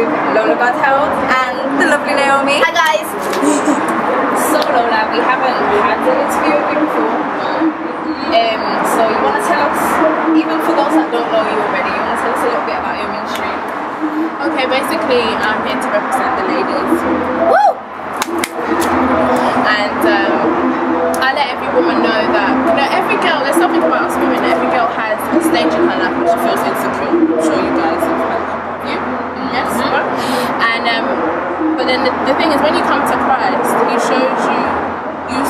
with Lola Godheld and the lovely Naomi. Hi guys. So Lola, we haven't had an interview with you before. So you want to tell us, even for those that don't know you already, you want to tell us a little bit about your ministry? Okay, basically I'm here to represent the ladies. Woo! And I let every woman know that, you know, every girl, there's something about us women, every girl has a stage in her life where she feels insecure. I'm sure you guys have had that with you. Yes. And but then the thing is, when you come to Christ, he shows you, you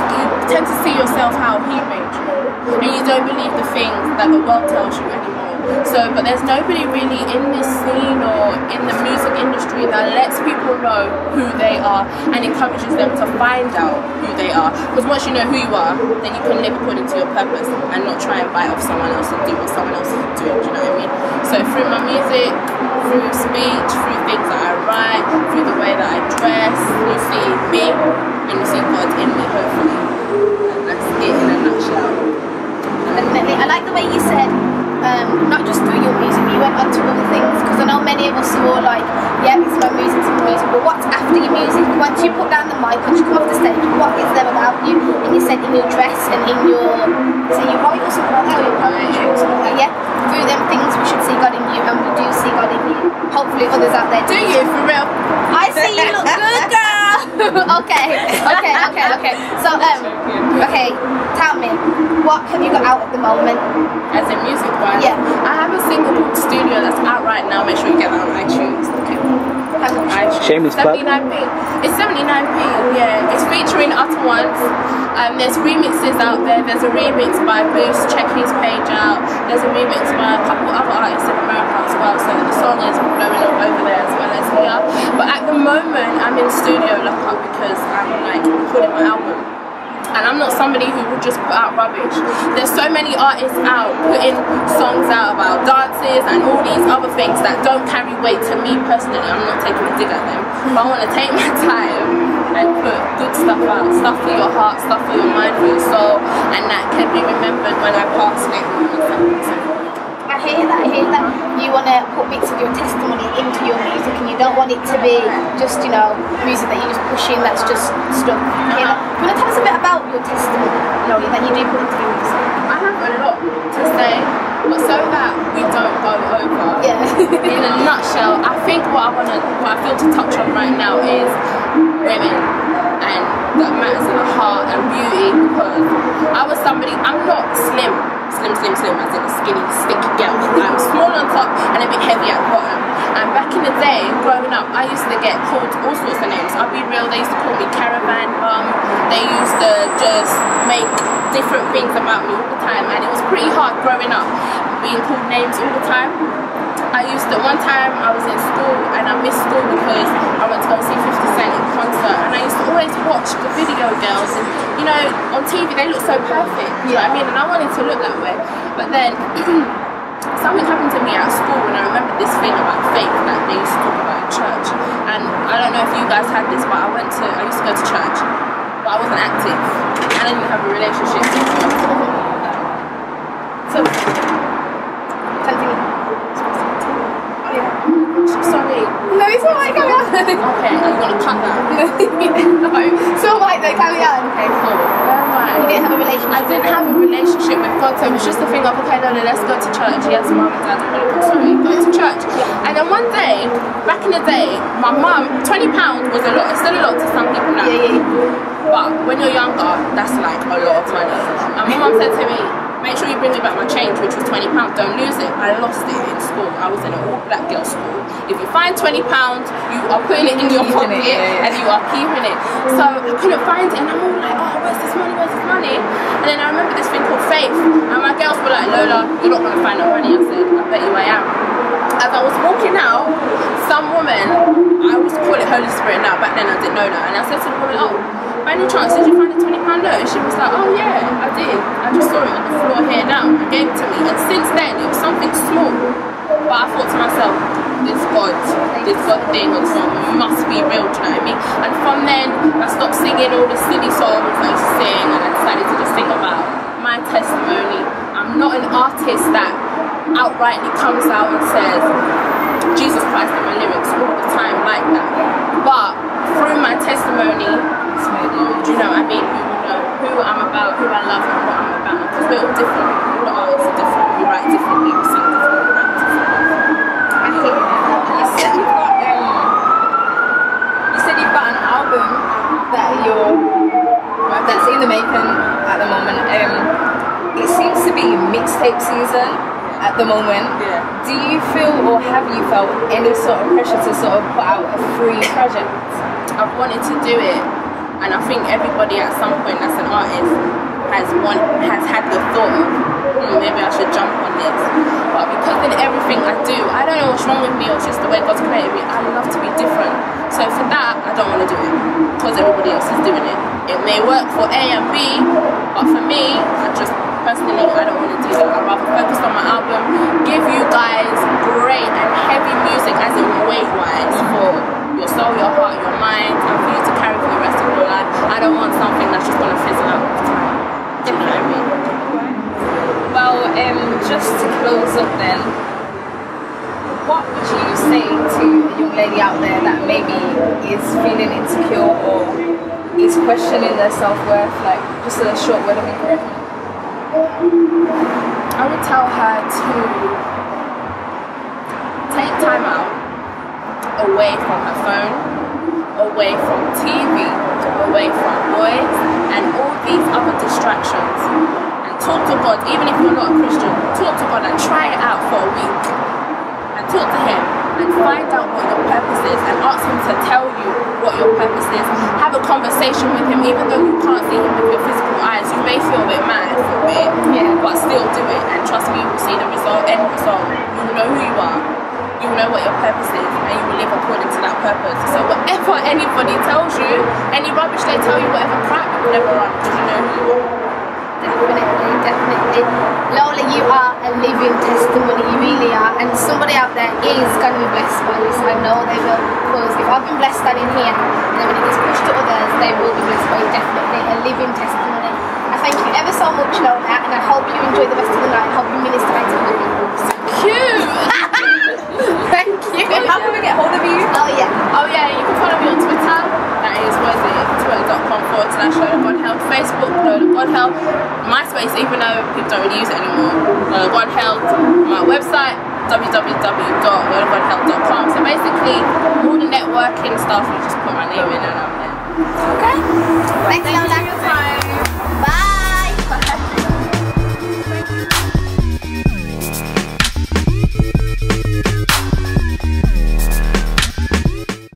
tend to see yourself how he made you, and you don't believe the things that the world tells you anymore. So, but there's nobody really in this scene or in the music industry that lets people know who they are and encourages them to find out who they are. Because once you know who you are, then you can live according to your purpose and not try and bite off someone else and do what someone else is doing. Do you know what I mean? So through my music, through speech, through things that I write, through the way that I dress, you see me and you see God in me, hopefully. And that's it in a nutshell. Definitely. I like the way you said, not just through your music, you went on to other things, because I know many of us are all like, yeah, it's my music, but what's after your music? Once you put down the mic, once you come off the stage, what is there about you? And you said in your dress and in your, say you write or something like that, or your poetry or something like that, yeah? Through them things we should see God in you, and we do see God in you. Hopefully others out there do you, for real? I see you look good, girl! okay. So, okay, tell me, what have you got out at the moment? As in music wise? Yeah. I have a single called Studio that's out right now. Make sure you get that on iTunes. Okay. Shameless plug. 79p. It's 79p, yeah. It's featuring Utter Ones. There's remixes out there. There's a remix by Boost, check his page out. There's a remix by a couple other artists in America as well. So the song is blowing up over there as well as here. But at the moment, I'm in studio lock up because I'm like recording my album. And I'm not somebody who will just put out rubbish. There's so many artists out putting songs out about dances and all these other things that don't carry weight. To me personally, I'm not taking a dig at them. But I want to take my time and put good stuff out. Stuff for your heart, stuff for your mind, for your soul. And that can be remembered when I pass later on. I hear that. You want to put bits of your testimony into your music, and you don't want it to be just, you know, music that you're just pushing that's just stuff. You want to tell us a bit about your testimony, Lola, that you do put into your music? I have a lot to say, but so that we don't go over, in a nutshell, I think what I feel to touch on right now is women and the matters of the heart and beauty, because I was somebody, I'm not slim as in a skinny, sticky girl. I'm small on top and a bit heavy at the bottom. And back in the day, growing up, I used to get called all sorts of names. I'll be real, they used to call me caravan bum. They used to just make different things about me all the time, and it was pretty hard growing up, being called names all the time. One time I was in school and I missed school because I went to go see 50 Cent in concert, and I used to always watch the video girls, and you know, on TV they look so perfect, you know what I mean, and I wanted to look that way. But then something happened to me at school, and I remember this thing about faith that they used to talk about in church. And I don't know if you guys had this, but I used to go to church, but I wasn't active and I didn't have a relationship. So continue. Sorry. No, it's all right, carry on. Okay, I'm gonna cut that. No, it's all right though, carry on. Okay, cool. You didn't have a relationship? I didn't have a relationship with God, so it was just a thing of, okay, Lola, let's go to church. Yes, mum and dad, sorry, go to church. And then one day, back in the day, my mum, £20 was a lot. It's still a lot to some people now. Yeah. But when you're younger, that's like a lot of money. And my mum said to me, make sure you bring me back my change, which was £20. Don't lose it. I lost it in school. I was in an all-black girls' school. If you find £20, you are putting it in your pocket and you are keeping it. So I couldn't find it, and I'm all like, oh, where's this money? And then I remember this thing called faith, and my girls were like, Lola, you're not going to find that money. I said, I bet you I am. As I was walking out, some woman, I was calling Holy Spirit now, back then I didn't know that, and I said to the woman, oh, by any chance, did you find a £20 note? And she was like, oh yeah, I did. I just saw it on the floor here now and gave it to me. And since then, it was something small. But I thought to myself, this God thing must be real, do you know what I mean? And from then, I stopped singing all the silly songs I used to sing, and I decided to just sing about my testimony. I'm not an artist that outrightly comes out and says, Jesus Christ in my lyrics all the time like that. But through my testimony, do you know what I mean? You will know who I'm about, who I love, and what I'm about. Because we're all different. All the artists are different. We write differently. We sing differently. We rap differently. I hear that. You said you've got an album that's in the making at the moment. It seems to be mixtape season at the moment. Yeah. Do you feel, or have you felt any sort of pressure to sort of put out a free project? I've wanted to do it, and I think everybody at some point that's an artist has had the thought of maybe I should jump on this. But because in everything I do, I don't know what's wrong with me, or it's just the way God's created me. I love to be different. So for that, I don't want to do it because everybody else is doing it. It may work for A and B, but for me, personally, I don't want to do that. I'd rather focus on my album, give you guys great and heavy music, as in weight-wise, for your soul, your heart, your mind, and for you to carry for the rest of your life. I don't want something that's just going to fizzle out with time. Do you know what I mean? Well, just to close up then, what would you say to a young lady out there that maybe is feeling insecure or is questioning their self-worth? Like, just a short word of encouragement. I would tell her to take time out away from her phone, away from TV, away from boys and all these other distractions, and talk to God. Even if you're not a Christian, talk to God and try it out for a week and talk to Him and find out what your purpose is and ask Him to tell you what your purpose is. Have a conversation with Him, even though you can't see Him with your physical eyes. You may feel a bit mad for a bit, but still do it, and trust me, you will see the end result. You will know who you are, you will know what your purpose is, and you will live according to that purpose. So whatever anybody tells you, any rubbish they tell you, whatever crap, you will never run, because you know who you are. Definitely. Lola, you are a living testimony, you really are, and somebody out there is going to be blessed by this. I know they will, because if I've been blessed standing here, and then when it gets pushed to others, they will be blessed by you. Definitely a living testimony. I thank you ever so much, Lola, and I hope you enjoy the rest of the night. I hope you minister to other people. So cute! Thank you. And how can we get hold of you? Oh yeah, you can follow me on Twitter. That is, twitter.com/Lola Godheld. Facebook, Lola Godheld. MySpace, even though people don't really use it anymore, Lola Godheld. My website, www.lolagodheld.com. So basically, all the networking stuff, you just put my name in and I'm there. Okay.